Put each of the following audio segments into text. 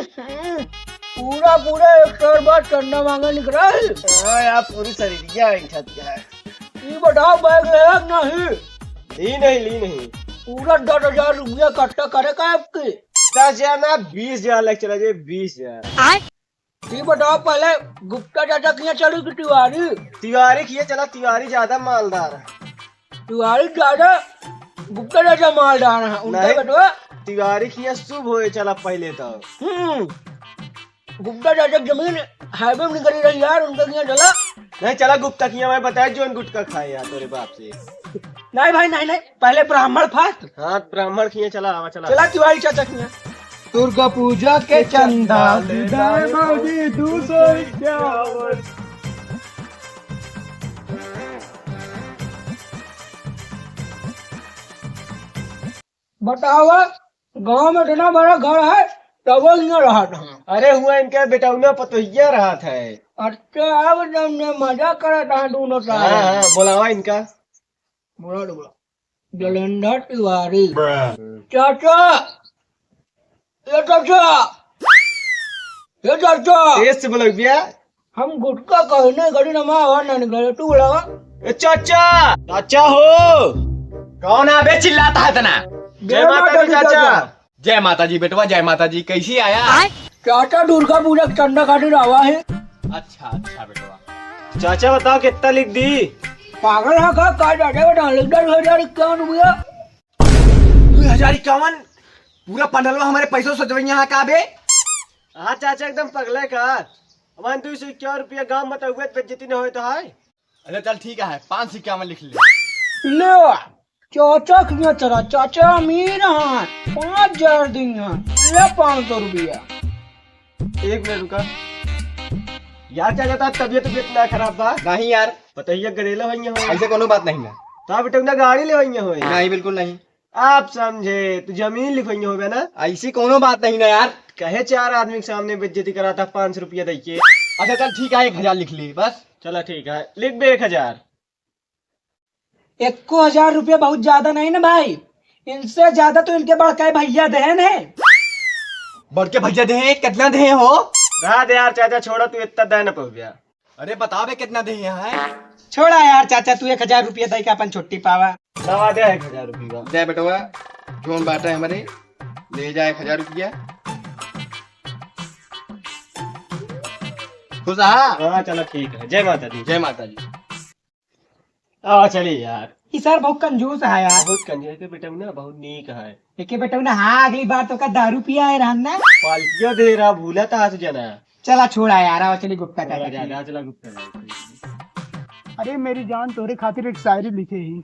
पूरा पूरा 100 बार चंदा मांगा निकला है। हाँ यार पूरी शरीरिया है। ये बताओ बैग लिया कि नहीं? ली नहीं। पूरा 10,000 रुपया इकट्ठा करेगा आपके। 10,000 ना 20,000 लग चला जाए 20,000। ये बताओ पहले गुप्ता चाचा किया चली की तिवारी? तिवारी किए चला, तिवारी ज्यादा मालदार है। तिवारी ज्यादा गुप्ता चाचा मालदार है उनका नहीं। बेटवा। तिवारी किया शुभ हो चला पहले तो। गुप्ता चाचा जमीन हाईवे में निकली रही यार, उनका किया चला नहीं चला गुप्ता किया मैं बताया जो गुटका खाए यार तेरे बाप से। नहीं भाई नहीं, पहले ब्राह्मण फास्ट। हाँ ब्राह्मण किए चला चला तिवारी चाचा किया। दुर्गा पूजा के चंदा मौजी 251। बताओ गांव में इतना बड़ा घर है तब यहाँ रहा था। अरे हुआ इनका बेटा पतोहिया रहा था। अच्छा अब हमने मजा करा था दोनों साथ। हाँ बोलावा इनका। बोला जलेंद्र तिवारी। चाचा ये चाचा तेज से बोलो भैया। हम गुटका कहने घड़ी नमा आवाज ना निकले, तू बोला चाचा हो। कौन आबे चिल्लाता है तना? जय माता दी चाचा। जय माता जी बेटवा, जय माता जी। कैसी आया? चाचा दुर्गा पूजा का चंदा खातिर आवा है। अच्छा बेटवा। चाचा बताओ कितना लिख दी? पागल है का चाचा बेटा लिख 10,051 रुपया। 2051 पूरा पंडलवा हमारे पैसों सजवई यहाँ का बे? हाँ चाचा एकदम पगले का। हमारे 251 रुपया गाँव में तो हुए बेइज्जती न हो तो है। अच्छा चल ठीक है 551 लिख ले। ले चाचा किया चला, चाचा अमीर हैं 5,000 दिन ले 500 रुपया। एक मिनट रुका यार। चाचा था तबियत इतना खराब था? नहीं यार बताइए गरेला हो ऐसे कोनो बात नहीं है। तो बेटा गाड़ी ले हो? नहीं बिल्कुल नहीं। आप समझे तो जमीन लिखवाई हो ना? ऐसी कोनो बात नहीं ना यार। कहे 4 आदमी के सामने बेइज्जती करा था 500 रुपया देखिए। अच्छा चल ठीक है 1,000 लिख ली बस। चला ठीक है लिख बे 1,000। 1,000 रुपया बहुत ज्यादा नहीं ना भाई, इनसे ज्यादा तो इनके बड़का भैया दहन है। बड़के भैया दे कितना दे हो? रहा दे यार चाचा छोड़ा तू इतना दे न पड़ गया। अरे बता बे कितना दे है? छोड़ा यार चाचा तू 1,000 रुपया दे के अपन छुट्टी पावा। दवा दे 1,000 रुपया। जय बेटवा जोन बाटा है हमारे ले जाए 1,000 रुपया। खुश हाँ चलो ठीक है। जय माता दी। जय माता जी। चलिए यार। सर बहुत कंजूस है यार। बहुत कंजूस के बेटा ना बहुत नीक है। एक बेटा ना हाँ अगली बार तो का दारू पिया है रहना। पाल्टिया दे रहा भूला था आज जना। चला छोड़ा यार आओ चली गुप्ता का। चला गुप्ता। अरे मेरी जान तोरे खातिर एक शायरी लिखे ही।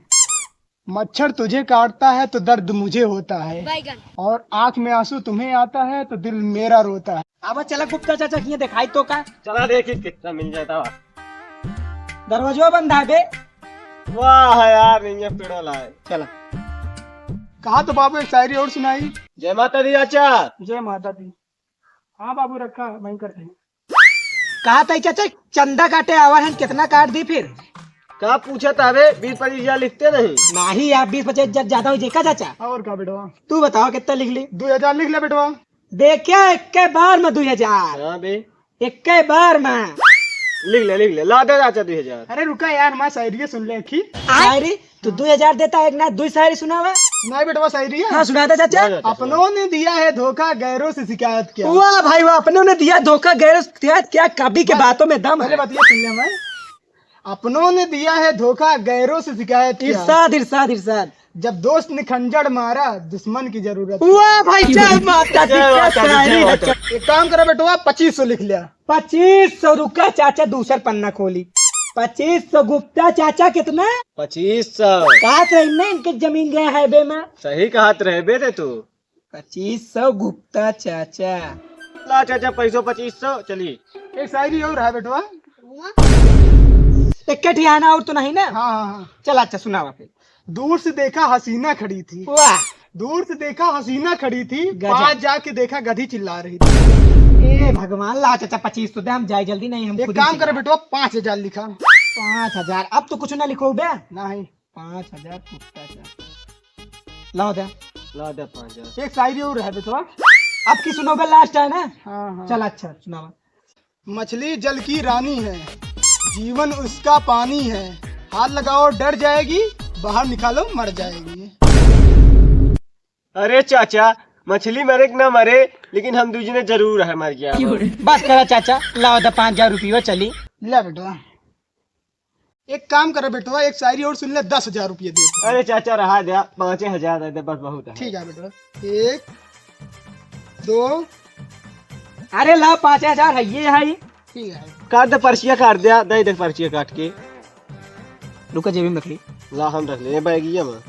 मच्छर तुझे काटता है तो दर्द मुझे होता है, और आंख में आंसू तुम्हें आता है तो दिल मेरा रोता है। अब चला गुप्ता चाचा किया दिखाई तो का। चला देखिए कितना मिल जाता। दरवाजा बंद है बे। वाह यार ये पेड़ो लाए। चला कहा तो बाबू एक शायरी और सुनाई। जय माता दी चाचा। जय माता दी। हाँ बाबू रखा वहीं करते हैं। कहा था चाचा चंदा काटे आवा है, कितना काट दी फिर? क्या पूछा था बे? 20-25 लिखते नहीं? नहीं यार 20-25 ज्यादा हो जाएगा चाचा। और क्या बेटवा? तू बताओ कितना लिख ली? 2,000 लिख ले बेटवा। देखिए एक के बार में 2,000। हाँ बे एक के बार में लिख ले ला दे चाचा 2,000। अरे रुका यार मैं शायरी सुन ले की। शायरी तू 2,000 देता है ना 2 शायरी सुनावा। सुनाई बेटवा शायरी है। हाँ सुना दे चाचा। अपनों ने दिया है धोखा गैरों से शिकायत किया। वाह भाई वाह अपनों ने दिया धोखा गैर क्या कभी के बातों में दम अरे है। बतिया सुन ले मैं। अपनों ने दिया है धोखा गैरों से शिकायत किया। इरशाद इरशाद इरशाद। जब दोस्त ने खंजर मारा दुश्मन की जरूरत। वाह भाई जय माता दी क्या शायरी है। एक काम करो बेटवा 2,500 लिख लिया। 2,500 रुका चाचा दूसर पन्ना खोली। 2,500 गुप्ता चाचा कितना? 2,500। कहा थे इनने इनके जमीन गए हाईवे में। सही कहा रहे बे रे तू। 2,500 गुप्ता चाचा। ला चाचा पैसों 2,500। चलिए एक शायरी और है बेटवा। एक ठियाना और तो नहीं ना? हाँ हाँ हाँ। चल अच्छा सुनावा फिर। दूर से देखा हसीना खड़ी थी। वाह दूर से देखा हसीना खड़ी थी, गजब। पास जाके देखा गधी चिल्ला रही थी। ए भगवान ला चाचा 2500 दे हम जाए जल्दी नहीं हम एक खुद काम ही करे बेटवा 5,000 लिखा। 5,000 अब तो कुछ ना लिखो बे। नहीं 5,000 गुप्ता चाचा लाओ दे। ला दे 5,000। एक शायरी और है बेटवा। आपकी सुनोगे लास्ट है ना? हाँ हाँ। चल अच्छा सुनावा। मछली जल की रानी है, जीवन उसका पानी है, हाथ लगाओ डर जाएगी, बाहर निकालो मर जाएगी। अरे चाचा, मछली मरे कि ना मरे, लेकिन हम दूसरे जरूर है मर गया। बस करा चाचा, लाओ तो 5,000 रुपये चली। ले बेटा, एक काम करे बेटवा, एक शायरी और सुन ले, 10,000 रुपये दे। अरे चाचा रहा दे, 5,000 दे दे, बस बहुत है। ठीक है बेटा, 1 2। अरे ला 5,000 है, ये है। ठीक है, काट दे, पर्चिया काट दिया, दे दे पर्चिया काट के। रुको जेबी में रख ली। ला हम रख ले बैगिया में।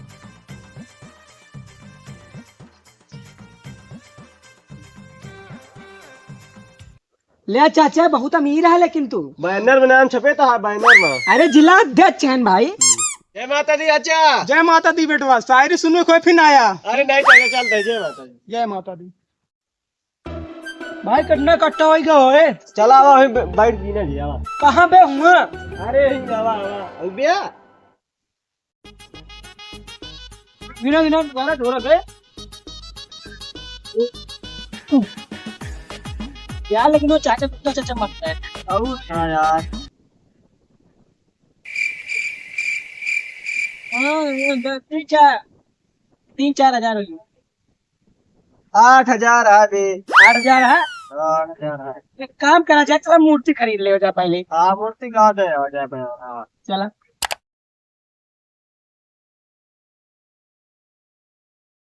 ले चाचा, बहुत अमीर है लेकिन तू। बैनर में नाम छपे तो है बैनर में। अरे जिला अध्यक्ष हैं भाई। जय माता दी चाचा। जय माता दी बेटवा, शायरी सुनो कोई फिर आया। अरे नहीं चाचा, चल दे, जय माता दी। जय माता दी। भाई कितना कट्टा हो गया होए? चला आवा बैठ जीना जी आवा। कहाँ पे हुआ? अरे आवा आवा बिया। गिना गिना दोबारा ढोलक है यार, लेकिन वो चाचा कुत्ता चाचा मरता है। हाँ यार, हाँ, 3-4 हजार हो गए। 8,000 आ दे। 8,000 है। 8,000 है। एक काम करा चाचा, मूर्ति खरीद ले जा पहले। हाँ मूर्ति कहाँ दे हो जाए। चला।